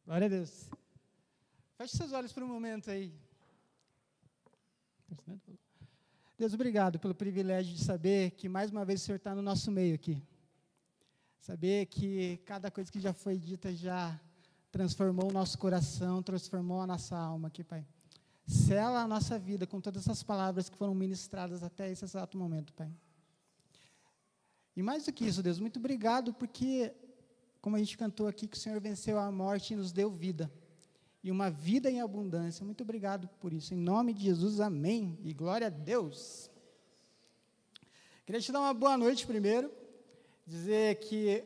Glória a Deus. Feche seus olhos por um momento aí. Deus, obrigado pelo privilégio de saber que mais uma vez o Senhor está no nosso meio aqui. Saber que cada coisa que já foi dita já transformou o nosso coração, transformou a nossa alma aqui, Pai. Sela a nossa vida com todas essas palavras que foram ministradas até esse exato momento, Pai. E mais do que isso, Deus, muito obrigado porque, como a gente cantou aqui, que o Senhor venceu a morte e nos deu vida. E uma vida em abundância. Muito obrigado por isso. Em nome de Jesus, amém. E glória a Deus. Queria te dar uma boa noite primeiro. Dizer que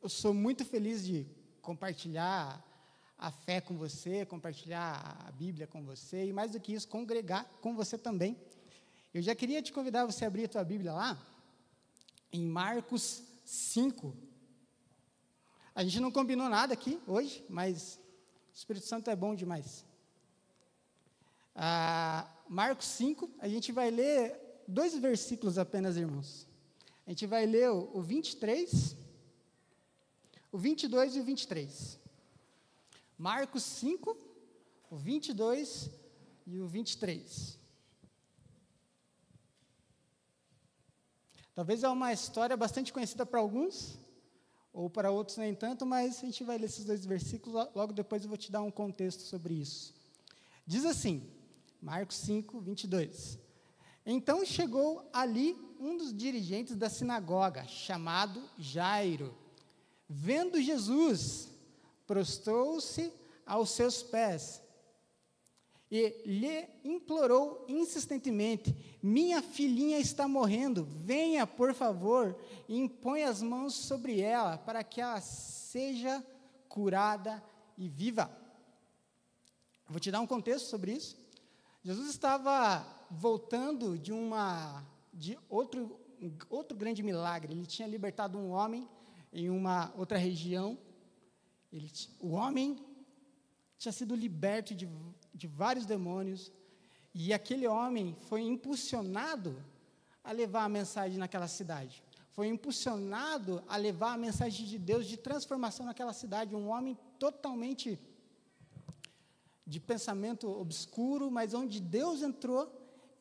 eu sou muito feliz de compartilhar a fé com você, compartilhar a Bíblia com você. E mais do que isso, congregar com você também. Eu já queria te convidar você a abrir a tua Bíblia lá, em Marcos 5. A gente não combinou nada aqui hoje, mas o Espírito Santo é bom demais. Marcos 5, a gente vai ler 2 versículos apenas, irmãos. A gente vai ler o 23, o 22 e o 23. Marcos 5, o 22 e o 23. Talvez é uma história bastante conhecida para alguns, ou para outros nem tanto, mas a gente vai ler esses 2 versículos, logo depois eu vou te dar um contexto sobre isso. Diz assim, Marcos 5, 22. Então chegou ali um dos dirigentes da sinagoga, chamado Jairo. Vendo Jesus, prostrou-se aos seus pés e lhe implorou insistentemente: minha filhinha está morrendo, venha, por favor, e impõe as mãos sobre ela, para que ela seja curada e viva. Vou te dar um contexto sobre isso. Jesus estava voltando de outro grande milagre. Ele tinha libertado um homem em uma outra região. O homem tinha sido liberto de vários demônios, e aquele homem foi impulsionado a levar a mensagem naquela cidade, foi impulsionado a levar a mensagem de Deus, de transformação naquela cidade, um homem totalmente de pensamento obscuro, mas onde Deus entrou,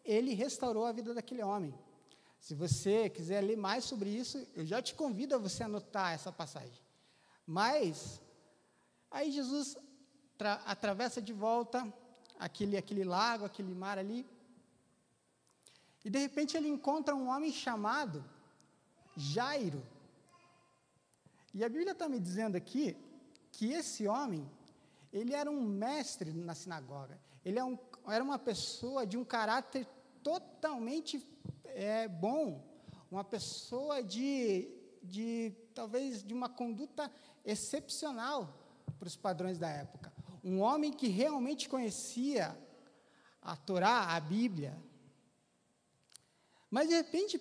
ele restaurou a vida daquele homem. Se você quiser ler mais sobre isso, eu já te convido a você anotar essa passagem. Mas, aí Jesus atravessa de volta aquele lago, aquele mar ali, e de repente ele encontra um homem chamado Jairo. E a Bíblia está me dizendo aqui que esse homem, ele era um mestre na sinagoga, ele era uma pessoa de um caráter totalmente bom, uma pessoa talvez de uma conduta excepcional para os padrões da época. Um homem que realmente conhecia a Torá, a Bíblia. Mas, de repente,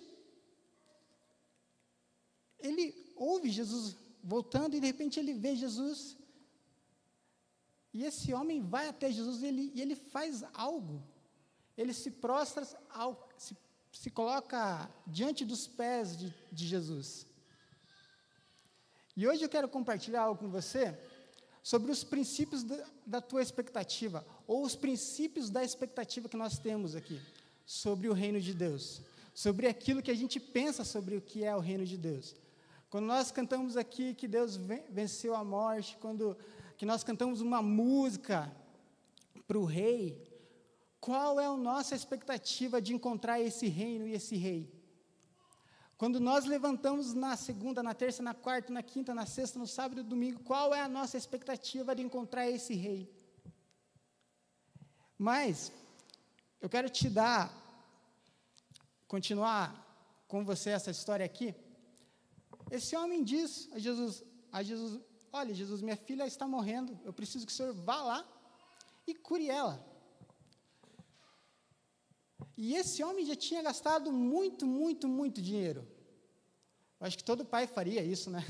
ele ouve Jesus voltando e, de repente, ele vê Jesus. E esse homem vai até Jesus e ele faz algo. Ele se prostra, se coloca diante dos pés de Jesus. E hoje eu quero compartilhar algo com você sobre os princípios da tua expectativa, ou os princípios da expectativa que nós temos aqui, sobre o reino de Deus, sobre aquilo que a gente pensa sobre o que é o reino de Deus. Quando nós cantamos aqui que Deus venceu a morte, que nós cantamos uma música para o rei, qual é a nossa expectativa de encontrar esse reino e esse rei? Quando nós levantamos na segunda, na terça, na quarta, na quinta, na sexta, no sábado e no domingo, qual é a nossa expectativa de encontrar esse rei? Mas, eu quero continuar com você essa história aqui. Esse homem diz a Jesus, olha, Jesus, minha filha está morrendo, eu preciso que o Senhor vá lá e cure ela. E esse homem já tinha gastado muito, muito, muito dinheiro. Eu acho que todo pai faria isso, né?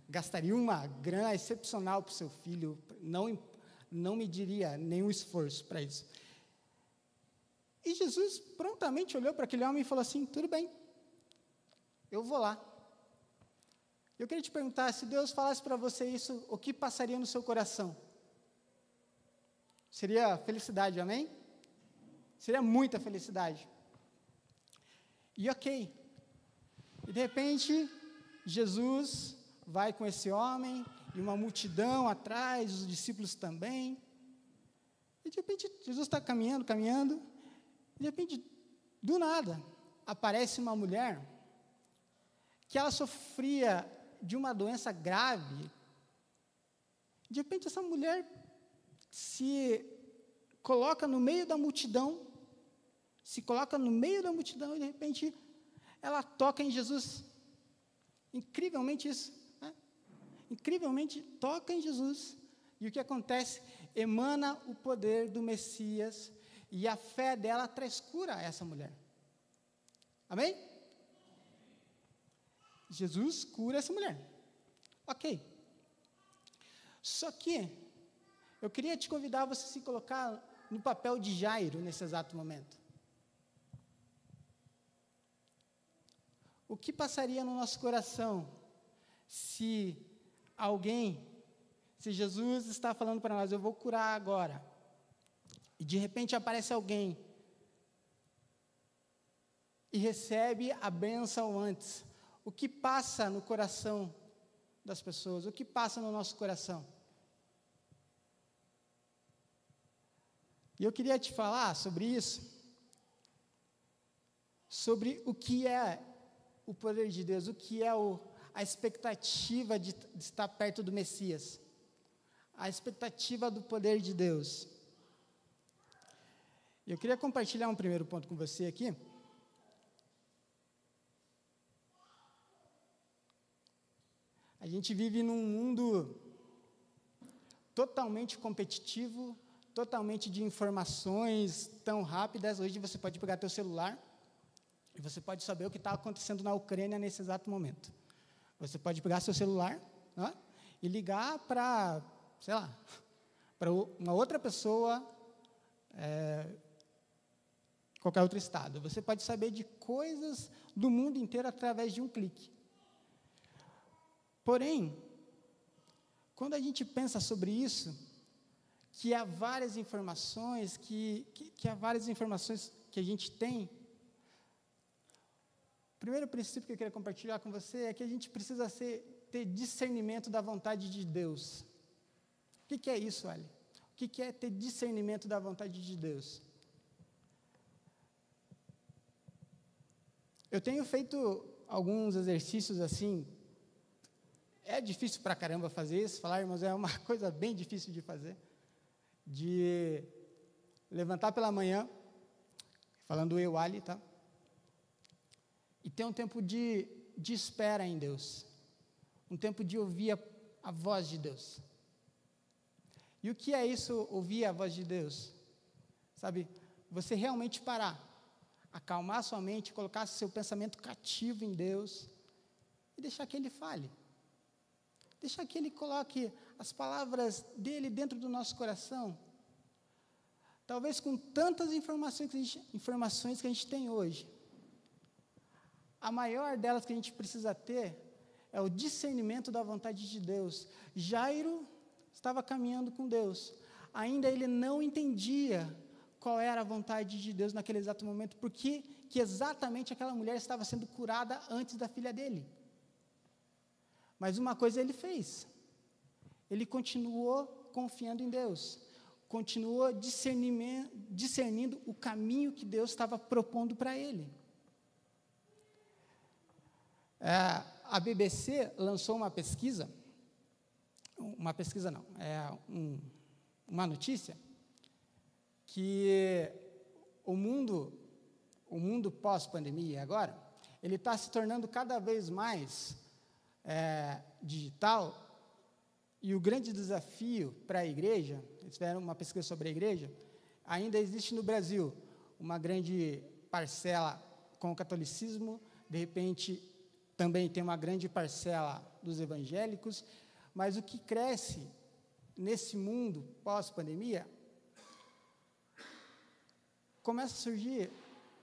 Gastaria uma grana excepcional para o seu filho, não mediria nenhum esforço para isso. E Jesus prontamente olhou para aquele homem e falou assim: tudo bem, eu vou lá. Eu queria te perguntar, se Deus falasse para você isso, o que passaria no seu coração? Seria felicidade, amém? Seria muita felicidade. E ok. E de repente, Jesus vai com esse homem, e uma multidão atrás, os discípulos também. E de repente, Jesus está caminhando, e de repente, do nada, aparece uma mulher que ela sofria de uma doença grave. De repente, essa mulher se coloca no meio da multidão, e de repente, ela toca em Jesus. Incrivelmente isso, né? Incrivelmente toca em Jesus. E o que acontece? Emana o poder do Messias, e a fé dela traz cura a essa mulher. Amém? Jesus cura essa mulher. Ok. Só que eu queria te convidar a você se colocar no papel de Jairo nesse exato momento. O que passaria no nosso coração se Jesus está falando para nós, eu vou curar agora, e de repente aparece alguém e recebe a bênção antes? O que passa no coração das pessoas? O que passa no nosso coração? E eu queria te falar sobre isso, sobre o que é o poder de Deus, o que é a expectativa de estar perto do Messias, a expectativa do poder de Deus. Eu queria compartilhar um primeiro ponto com você aqui. A gente vive num mundo totalmente competitivo, totalmente de informações tão rápidas. Hoje você pode pegar teu celular e você pode saber o que está acontecendo na Ucrânia nesse exato momento. Você pode pegar seu celular, né, e ligar para, sei lá, para uma outra pessoa, qualquer outro estado. Você pode saber de coisas do mundo inteiro através de um clique. Porém, quando a gente pensa sobre isso, que há várias informações, que a gente tem, o primeiro princípio que eu queria compartilhar com você é que a gente precisa ter discernimento da vontade de Deus. O que é isso, Ali? O que é ter discernimento da vontade de Deus? Eu tenho feito alguns exercícios assim. É difícil pra caramba fazer isso, falar, irmãos, é uma coisa bem difícil de fazer, de levantar pela manhã, falando eu, Ali, tá? E ter um tempo de espera em Deus, um tempo de ouvir a voz de Deus. E o que é isso, ouvir a voz de Deus? Sabe, você realmente parar, acalmar sua mente, colocar seu pensamento cativo em Deus, e deixar que Ele fale. Deixar que Ele coloque as palavras dEle dentro do nosso coração. Talvez com tantas informações que a gente tem hoje, a maior delas que a gente precisa ter é o discernimento da vontade de Deus. Jairo estava caminhando com Deus. Ainda ele não entendia qual era a vontade de Deus naquele exato momento, porque que exatamente aquela mulher estava sendo curada antes da filha dele. Mas uma coisa ele fez, ele continuou confiando em Deus, continuou discernindo o caminho que Deus estava propondo para ele. A BBC lançou uma notícia, que o mundo pós-pandemia agora, ele está se tornando cada vez mais digital, e o grande desafio para a igreja, eles fizeram uma pesquisa sobre a igreja, ainda existe no Brasil uma grande parcela com o catolicismo, de repente também tem uma grande parcela dos evangélicos, mas o que cresce nesse mundo pós-pandemia, começa a surgir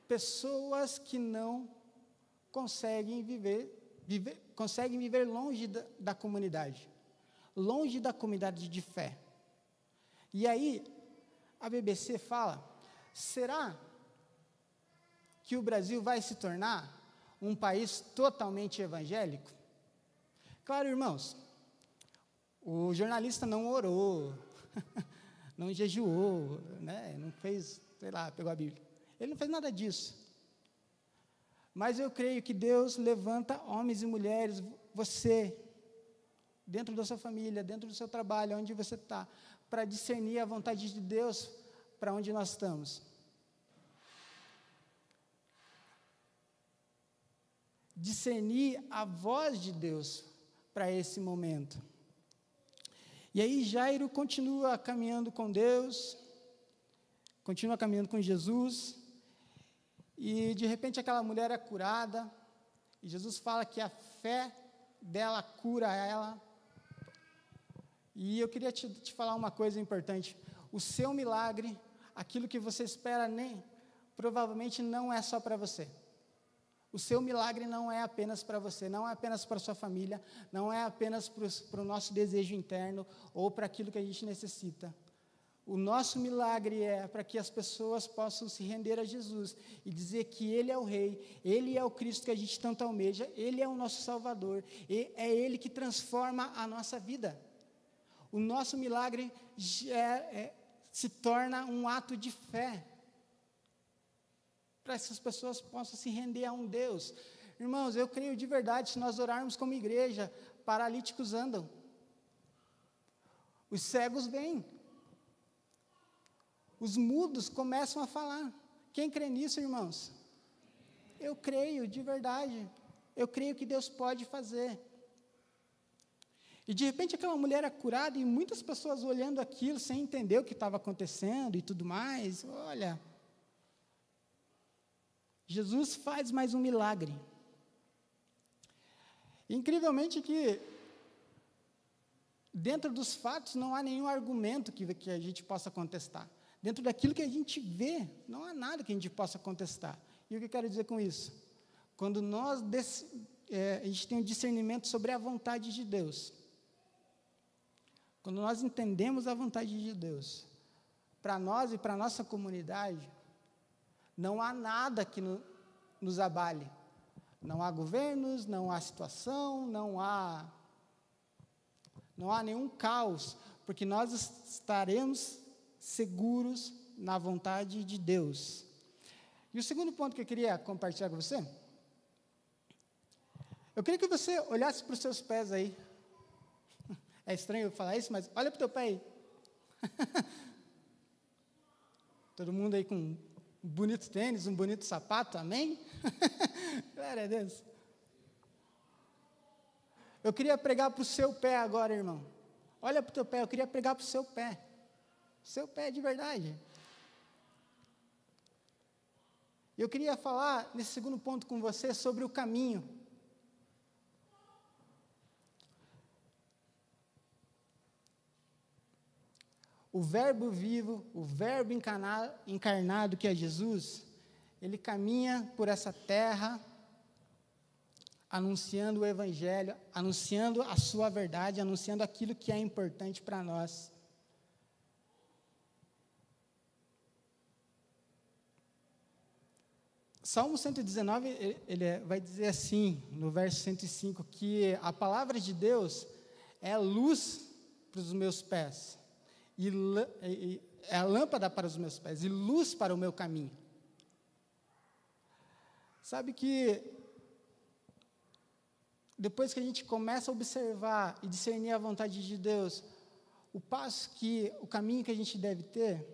pessoas que não conseguem viver longe da comunidade de fé. E aí, a BBC fala: será que o Brasil vai se tornar um país totalmente evangélico? Claro, irmãos, o jornalista não orou, não jejuou, né? Não fez, sei lá, pegou a Bíblia. Ele não fez nada disso. Mas eu creio que Deus levanta homens e mulheres, você, dentro da sua família, dentro do seu trabalho, onde você está, para discernir a vontade de Deus para onde nós estamos. Discernir a voz de Deus para esse momento. E aí Jairo continua caminhando com Deus, continua caminhando com Jesus, e de repente aquela mulher é curada, e Jesus fala que a fé dela cura ela. E eu queria te falar uma coisa importante: o seu milagre, aquilo que você espera, provavelmente não é só para você. O seu milagre não é apenas para você, não é apenas para a sua família, não é apenas para o nosso desejo interno ou para aquilo que a gente necessita. O nosso milagre é para que as pessoas possam se render a Jesus e dizer que Ele é o Rei, Ele é o Cristo que a gente tanto almeja, Ele é o nosso Salvador, e é Ele que transforma a nossa vida. O nosso milagre se torna um ato de fé, para que essas pessoas possam se render a um Deus. Irmãos, eu creio de verdade, se nós orarmos como igreja, paralíticos andam, os cegos vêm, os mudos começam a falar. Quem crê nisso, irmãos? Eu creio, de verdade. Eu creio que Deus pode fazer. E de repente aquela mulher é curada e muitas pessoas olhando aquilo sem entender o que estava acontecendo e tudo mais. Olha, Jesus faz mais um milagre. Incrivelmente que dentro dos fatos não há nenhum argumento que a gente possa contestar. Dentro daquilo que a gente vê, não há nada que a gente possa contestar. E o que eu quero dizer com isso? Quando a gente tem um discernimento sobre a vontade de Deus, quando nós entendemos a vontade de Deus, para nós e para a nossa comunidade, não há nada que nos abale. Não há governos, não há situação, não há nenhum caos, porque nós estaremos seguros na vontade de Deus. E o segundo ponto que eu queria compartilhar com você, eu queria que você olhasse para os seus pés aí. É estranho eu falar isso, mas olha para o teu pé aí. Todo mundo aí com um bonito tênis, um bonito sapato, amém? Glória a Deus. Eu queria pregar para o seu pé agora, irmão. Olha para o teu pé, eu queria pregar para o seu pé. Seu pé de verdade. Eu queria falar, nesse segundo ponto com você, sobre o caminho. O verbo vivo, o verbo encarnado que é Jesus, ele caminha por essa terra, anunciando o Evangelho, anunciando a sua verdade, anunciando aquilo que é importante para nós. Salmo 119, ele vai dizer assim, no verso 105, que a palavra de Deus é luz para os meus pés, e é a lâmpada para os meus pés, e luz para o meu caminho. Sabe que, depois que a gente começa a observar e discernir a vontade de Deus, o caminho que a gente deve ter,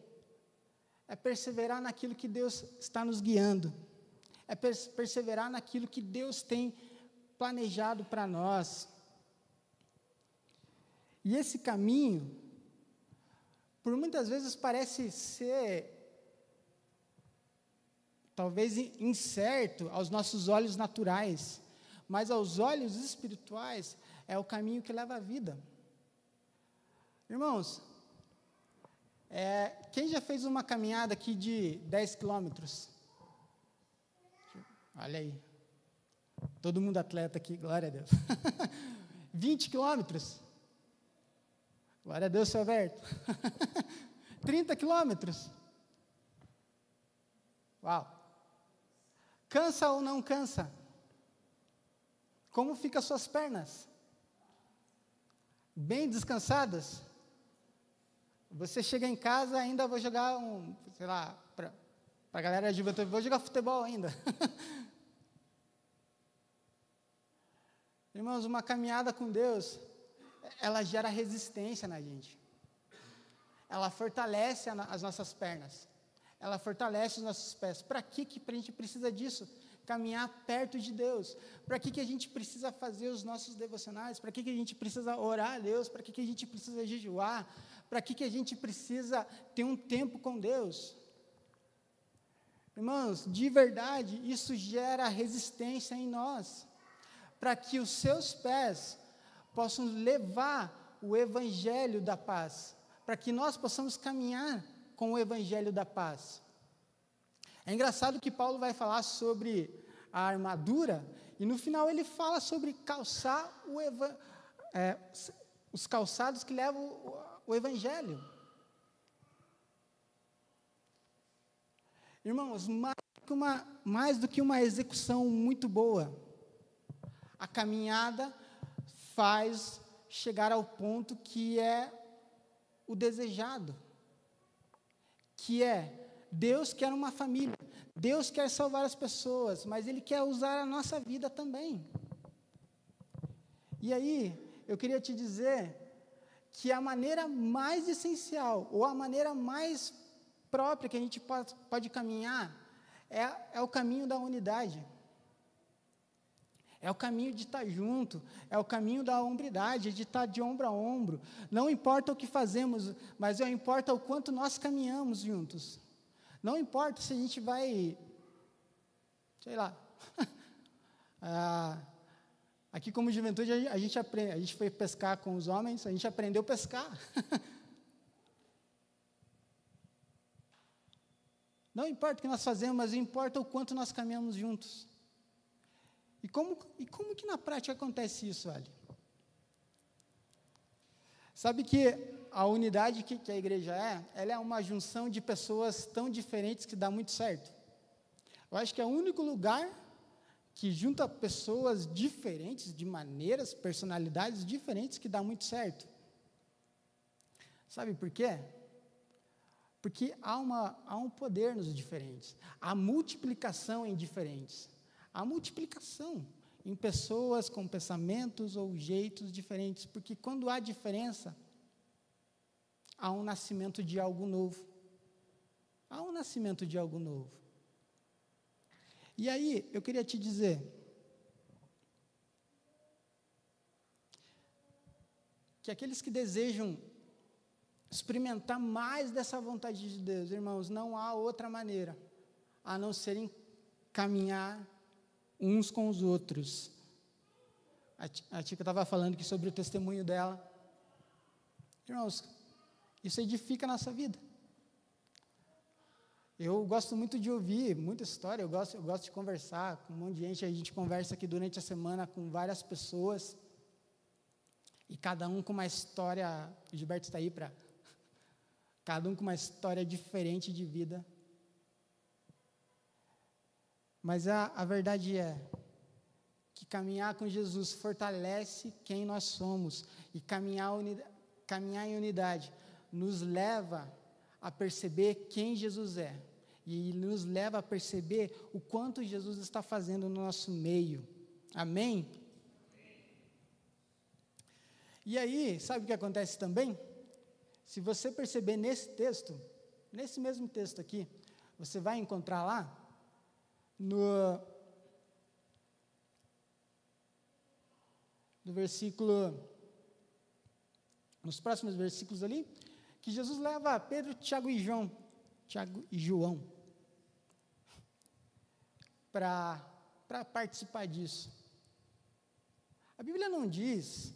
é perseverar naquilo que Deus está nos guiando, é perseverar naquilo que Deus tem planejado para nós. E esse caminho, por muitas vezes parece ser, talvez incerto aos nossos olhos naturais, mas aos olhos espirituais, é o caminho que leva à vida. Irmãos, quem já fez uma caminhada aqui de 10 quilômetros? Olha aí, todo mundo atleta aqui, glória a Deus. 20 quilômetros? Glória a Deus, seu Alberto. 30 quilômetros. Uau! Cansa ou não cansa? Como ficam as suas pernas? Bem descansadas? Você chega em casa, ainda vou jogar sei lá, para a galera de juventude, vou jogar futebol ainda. Irmãos, uma caminhada com Deus, ela gera resistência na gente. Ela fortalece as nossas pernas. Ela fortalece os nossos pés. Para que a gente precisa disso? Caminhar perto de Deus. Para que a gente precisa fazer os nossos devocionais? Para que a gente precisa orar a Deus? Para que a gente precisa jejuar? Para que a gente precisa ter um tempo com Deus? Irmãos, de verdade, isso gera resistência em nós. Para que os seus pés possam levar o evangelho da paz. Para que nós possamos caminhar com o evangelho da paz. É engraçado que Paulo vai falar sobre a armadura, e no final ele fala sobre calçar os calçados que levam o evangelho. Irmãos, mais do que uma execução muito boa, a caminhada faz chegar ao ponto que é o desejado, que é Deus quer uma família, Deus quer salvar as pessoas, mas Ele quer usar a nossa vida também. E aí, eu queria te dizer que a maneira mais essencial, ou a maneira mais própria que a gente pode caminhar, é o caminho da unidade. É o caminho de estar junto, é o caminho da hombridade, de estar de ombro a ombro. Não importa o que fazemos, mas importa o quanto nós caminhamos juntos. Não importa se a gente vai, sei lá, aqui como juventude a gente foi pescar com os homens, a gente aprendeu a pescar. Não importa o que nós fazemos, mas importa o quanto nós caminhamos juntos. E como que na prática acontece isso, Ali? Sabe que a unidade que a igreja ela é uma junção de pessoas tão diferentes que dá muito certo. Eu acho que é o único lugar que junta pessoas diferentes, de maneiras, personalidades diferentes, que dá muito certo. Sabe por quê? Porque há um poder nos diferentes, há multiplicação em diferentes. Há multiplicação em pessoas com pensamentos ou jeitos diferentes, porque quando há diferença, há um nascimento de algo novo. Há um nascimento de algo novo. E aí, eu queria te dizer, que aqueles que desejam experimentar mais dessa vontade de Deus, irmãos, não há outra maneira, a não ser caminhar uns com os outros. A Tica estava falando aqui sobre o testemunho dela. Irmãos, isso edifica a nossa vida. Eu gosto muito de ouvir muita história, eu gosto de conversar com um monte de gente. A gente conversa aqui durante a semana com várias pessoas, e cada um com uma história. O Gilberto está aí para cada um com uma história diferente de vida. Mas a verdade é que caminhar com Jesus fortalece quem nós somos, e caminhar em unidade nos leva a perceber quem Jesus é, e nos leva a perceber o quanto Jesus está fazendo no nosso meio. Amém? E aí, sabe o que acontece também? Se você perceber nesse texto, nesse mesmo texto aqui, você vai encontrar lá, no versículo, nos próximos versículos ali, que Jesus leva Pedro, Tiago e João para participar disso. A Bíblia não diz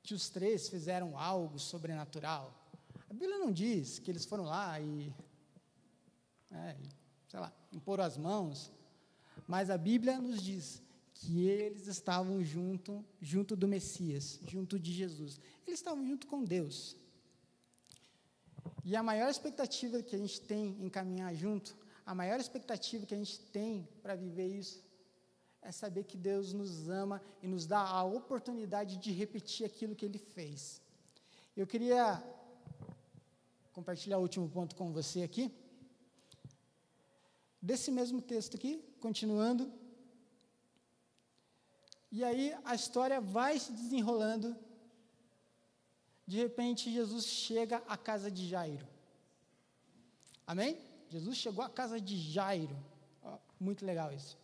que os três fizeram algo sobrenatural. A Bíblia não diz que eles foram lá e sei lá, impor as mãos, mas a Bíblia nos diz que eles estavam junto do Messias, junto de Jesus. Eles estavam junto com Deus. E a maior expectativa que a gente tem em caminhar junto, a maior expectativa que a gente tem para viver isso, é saber que Deus nos ama e nos dá a oportunidade de repetir aquilo que Ele fez. Eu queria compartilhar o último ponto com você aqui. Desse mesmo texto aqui, continuando. E aí a história vai se desenrolando. De repente, Jesus chega à casa de Jairo. Amém? Jesus chegou à casa de Jairo. Muito legal isso.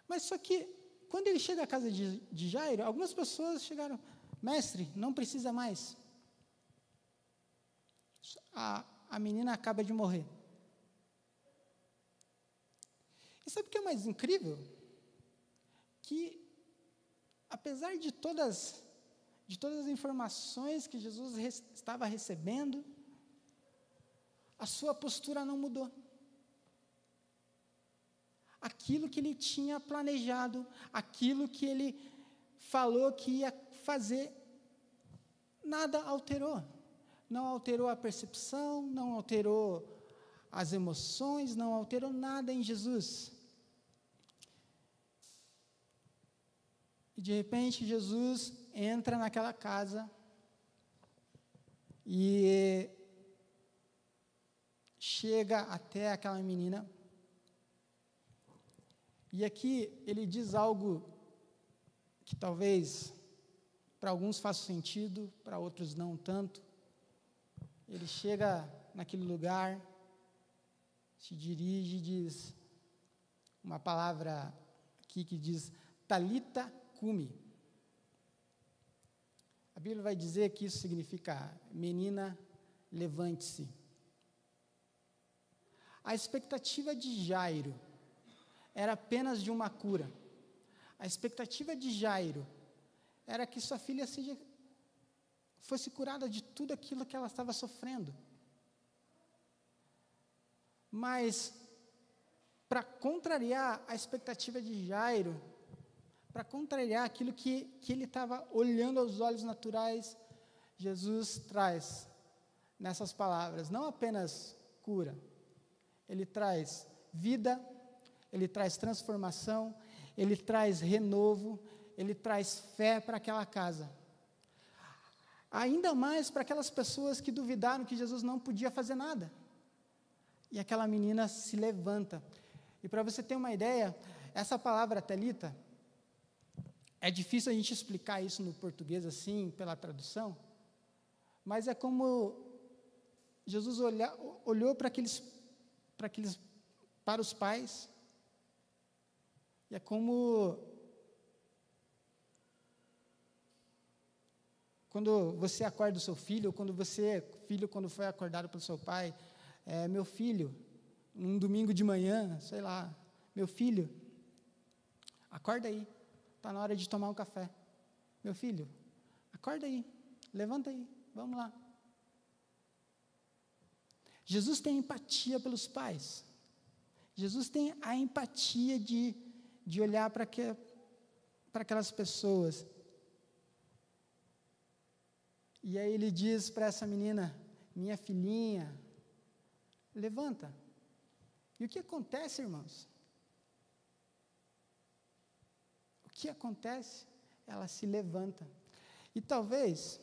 Mas só que, quando ele chega à casa de Jairo, algumas pessoas chegaram, mestre, não precisa mais. A menina acaba de morrer. E sabe o que é mais incrível? Que, apesar de todas as informações que Jesus estava recebendo, a sua postura não mudou. Aquilo que ele tinha planejado, aquilo que ele falou que ia fazer, nada alterou. Não alterou a percepção, não alterou as emoções, não alterou nada em Jesus. E de repente Jesus entra naquela casa e chega até aquela menina. E aqui ele diz algo que talvez para alguns faça sentido, para outros não tanto. Ele chega naquele lugar, se dirige e diz uma palavra aqui que diz Talita Cumi. A Bíblia vai dizer que isso significa menina, levante-se. A expectativa de Jairo era apenas de uma cura. A expectativa de Jairo era que sua filha fosse curada de tudo aquilo que ela estava sofrendo. Mas, para contrariar a expectativa de Jairo, para contrariar aquilo que ele estava olhando aos olhos naturais, Jesus traz nessas palavras, não apenas cura, ele traz vida, ele traz transformação, ele traz renovo, ele traz fé para aquela casa. Ainda mais para aquelas pessoas que duvidaram que Jesus não podia fazer nada. E aquela menina se levanta. E para você ter uma ideia, essa palavra Talita, é difícil a gente explicar isso no português assim, pela tradução, mas é como Jesus olhou para os pais, e é como quando você acorda o seu filho, ou quando quando foi acordado pelo seu pai, meu filho, num domingo de manhã, sei lá, meu filho, acorda aí, está na hora de tomar um café. Meu filho, acorda aí, levanta aí, vamos lá. Jesus tem empatia pelos pais. Jesus tem a empatia de olhar para aquelas pessoas. E aí ele diz para essa menina, minha filhinha, levanta. E o que acontece, irmãos? O que acontece? Ela se levanta. E talvez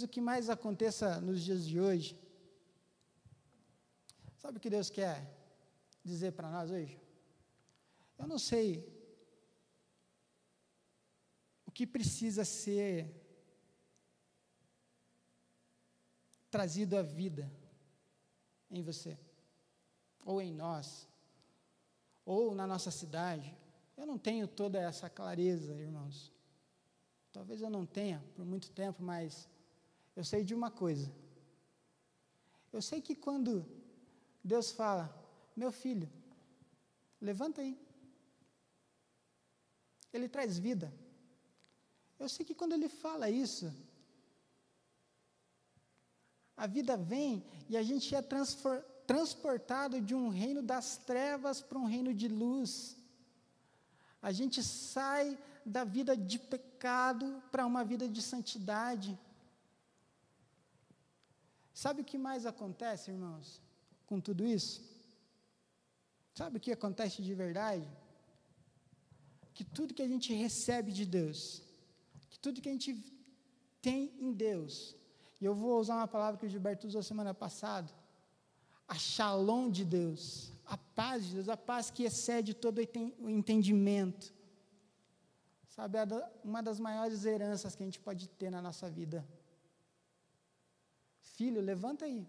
o que mais aconteça nos dias de hoje, sabe o que Deus quer dizer para nós hoje? Eu não sei o que precisa ser trazido à vida em você, ou em nós, ou na nossa cidade. Eu não tenho toda essa clareza, irmãos. Talvez eu não tenha por muito tempo, mas eu sei de uma coisa. Eu sei que quando Deus fala, meu filho, levanta aí, Ele traz vida. Eu sei que quando Ele fala isso, a vida vem e a gente é transportado de um reino das trevas para um reino de luz. A gente sai da vida de pecado para uma vida de santidade. Sabe o que mais acontece, irmãos, com tudo isso? Sabe o que acontece de verdade? Que tudo que a gente recebe de Deus, que tudo que a gente tem em Deus, e eu vou usar uma palavra que o Gilberto usou semana passada, a shalom de Deus, a paz de Deus, a paz que excede todo o entendimento, sabe, uma das maiores heranças que a gente pode ter na nossa vida. Filho, levanta aí.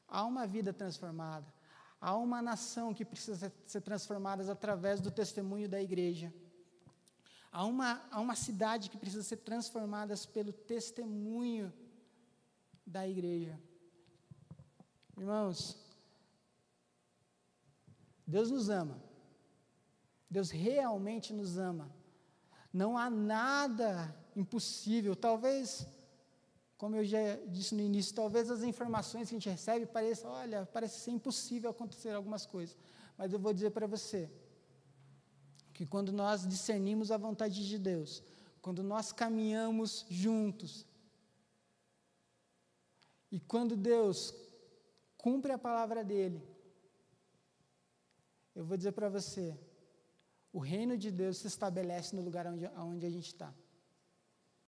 Há uma vida transformada, há uma nação que precisa ser transformada através do testemunho da igreja. Há uma cidade que precisa ser transformada pelo testemunho da igreja. Irmãos, Deus nos ama. Deus realmente nos ama. Não há nada impossível. Talvez, como eu já disse no início, talvez as informações que a gente recebe parece ser impossível acontecer algumas coisas. Mas eu vou dizer para você, que quando nós discernimos a vontade de Deus, quando nós caminhamos juntos, e quando Deus cumpre a palavra dEle, eu vou dizer para você, o reino de Deus se estabelece no lugar onde a gente está.